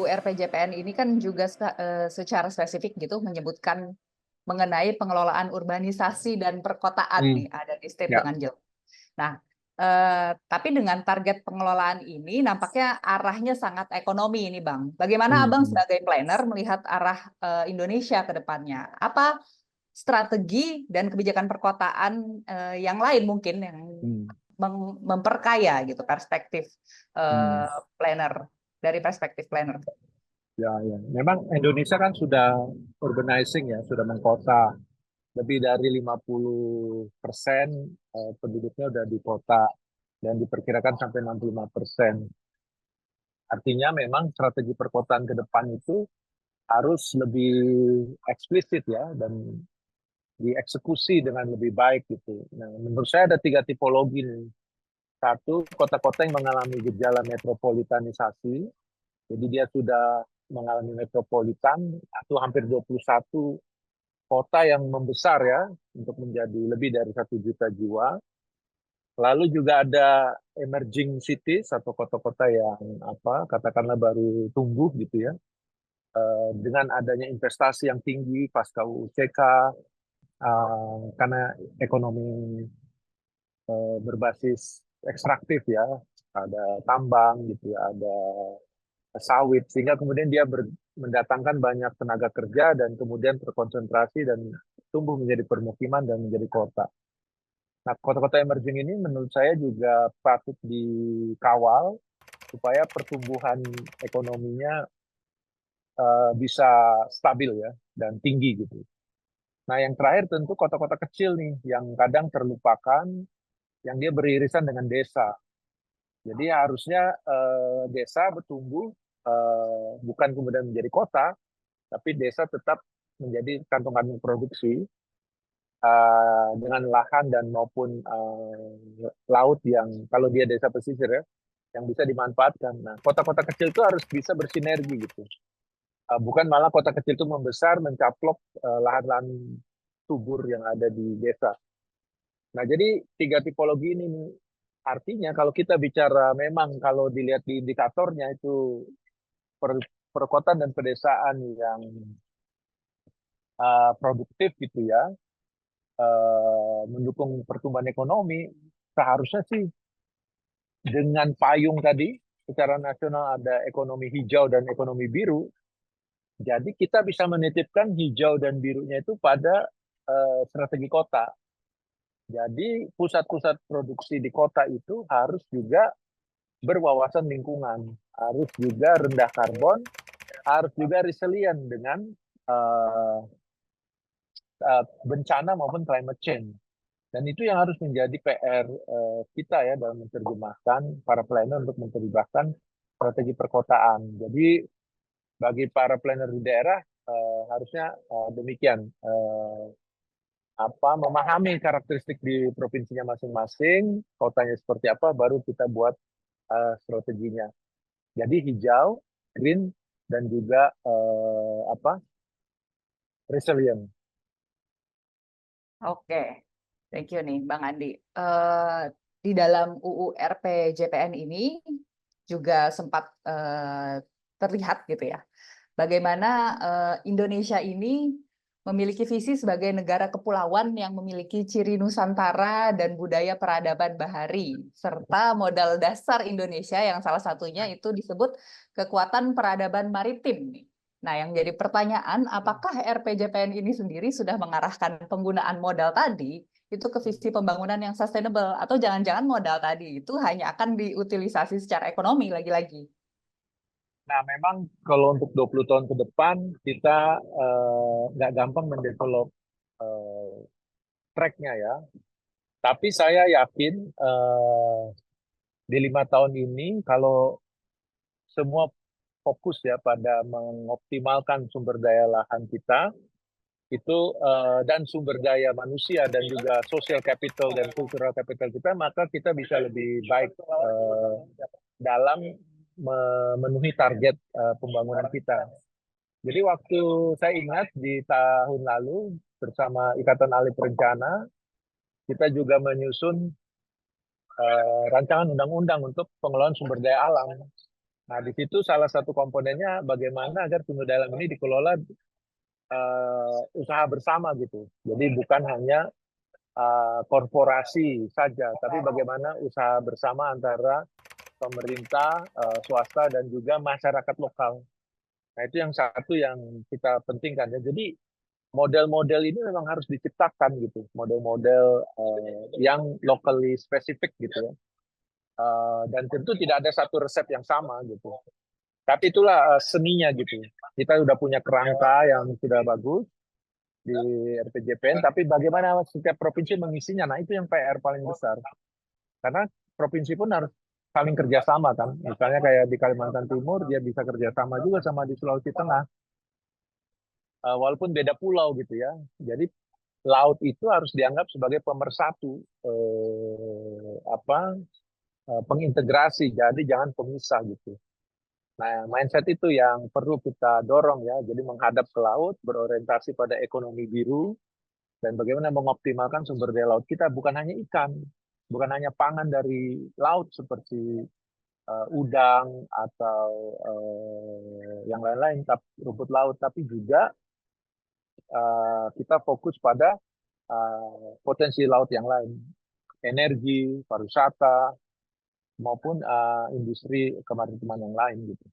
RPJPN ini kan juga secara spesifik gitu menyebutkan mengenai pengelolaan urbanisasi dan perkotaan nih, ada di state Ya. dengan jelas. Nah, tapi dengan target pengelolaan ini nampaknya arahnya sangat ekonomi ini, Bang. Bagaimana Abang sebagai planner melihat arah Indonesia ke depannya? Apa strategi dan kebijakan perkotaan yang lain mungkin yang memperkaya gitu perspektif planner, dari perspektif planner? Ya, ya. Memang Indonesia kan sudah urbanizing ya, sudah mengkota. Lebih dari 50% penduduknya udah di kota dan diperkirakan sampai 65%. Artinya memang strategi perkotaan ke depan itu harus lebih eksplisit ya dan dieksekusi dengan lebih baik gitu. Nah, menurut saya ada 3 tipologi nih. Satu, kota-kota yang mengalami gejala metropolitanisasi. Jadi dia sudah mengalami metropolitan atau hampir 21 kota yang membesar ya untuk menjadi lebih dari 1 juta jiwa. Lalu juga ada emerging cities atau kota-kota yang katakanlah baru tumbuh gitu ya. Dengan adanya investasi yang tinggi pasca UUCK, karena ekonomi berbasis ekstraktif ya, ada tambang gitu ya, ada sawit, sehingga kemudian dia mendatangkan banyak tenaga kerja dan kemudian terkonsentrasi dan tumbuh menjadi permukiman dan menjadi kota. Nah, kota-kota emerging ini menurut saya juga patut dikawal supaya pertumbuhan ekonominya bisa stabil ya dan tinggi gitu. Nah, yang terakhir tentu kota-kota kecil nih yang kadang terlupakan, yang dia beririsan dengan desa. Jadi harusnya desa bertumbuh bukan kemudian menjadi kota, tapi desa tetap menjadi kantong-kantong produksi dengan lahan dan maupun laut yang kalau dia desa pesisir ya, yang bisa dimanfaatkan. Nah, kota-kota kecil itu harus bisa bersinergi gitu. Bukan malah kota kecil itu membesar, mencaplok lahan-lahan subur yang ada di desa. Nah, jadi 3 tipologi ini nih. Artinya kalau kita bicara memang kalau dilihat di indikatornya itu perkotaan dan pedesaan yang produktif gitu ya, mendukung pertumbuhan ekonomi, seharusnya sih dengan payung tadi, secara nasional ada ekonomi hijau dan ekonomi biru, jadi kita bisa menitipkan hijau dan birunya itu pada strategi kota. Jadi pusat-pusat produksi di kota itu harus juga berwawasan lingkungan, harus juga rendah karbon, harus juga resilient dengan bencana maupun climate change. Dan itu yang harus menjadi PR kita ya dalam menerjemahkan para planner untuk menerjemahkan strategi perkotaan. Jadi bagi para planner di daerah harusnya demikian memahami karakteristik di provinsinya masing-masing, kotanya seperti apa, baru kita buat strateginya. Jadi hijau, green, dan juga resilient. Oke, thank you nih Bang Andi. Di dalam UU RPJPN ini juga sempat terlihat gitu ya, bagaimana Indonesia ini memiliki visi sebagai negara kepulauan yang memiliki ciri Nusantara dan budaya peradaban bahari, serta modal dasar Indonesia yang salah satunya itu disebut kekuatan peradaban maritim nih. Nah, yang jadi pertanyaan, apakah RPJPN ini sendiri sudah mengarahkan penggunaan modal tadi itu ke visi pembangunan yang sustainable, atau jangan-jangan modal tadi itu hanya akan diutilisasi secara ekonomi lagi-lagi? Nah, memang kalau untuk 20 tahun ke depan, kita nggak gampang mendevelop track-nya ya. Tapi saya yakin di 5 tahun ini, kalau semua fokus ya pada mengoptimalkan sumber daya lahan kita, itu dan sumber daya manusia dan juga social capital dan cultural capital kita, maka kita bisa lebih baik dalam memenuhi target pembangunan kita. Jadi waktu saya ingat di tahun lalu bersama Ikatan Ahli Perencana, kita juga menyusun rancangan undang-undang untuk pengelolaan sumber daya alam. Nah, di situ salah satu komponennya bagaimana agar sumber daya alam ini dikelola usaha bersama gitu. Jadi bukan hanya korporasi saja, tapi bagaimana usaha bersama antara pemerintah, swasta, dan juga masyarakat lokal. Nah, itu yang satu yang kita pentingkan ya. Jadi model-model ini memang harus diciptakan gitu, model-model yang locally specific gitu ya. Dan tentu tidak ada satu resep yang sama gitu. Tapi itulah seninya gitu. Kita sudah punya kerangka yang sudah bagus di RPJPN, tapi bagaimana setiap provinsi mengisinya, nah itu yang PR paling besar. Karena provinsi pun harus saling kerjasama kan. Misalnya kayak di Kalimantan Timur, dia bisa kerjasama juga sama di Sulawesi Tengah. Walaupun beda pulau gitu ya. Jadi laut itu harus dianggap sebagai pemersatu, pengintegrasi. Jadi jangan pemisah gitu. Nah, mindset itu yang perlu kita dorong ya. Jadi menghadap ke laut, berorientasi pada ekonomi biru, dan bagaimana mengoptimalkan sumber daya laut kita, bukan hanya ikan, bukan hanya pangan dari laut seperti udang atau yang lain-lain, rumput laut, tapi juga kita fokus pada potensi laut yang lain, energi, pariwisata, maupun industri kemaritiman yang lain gitu.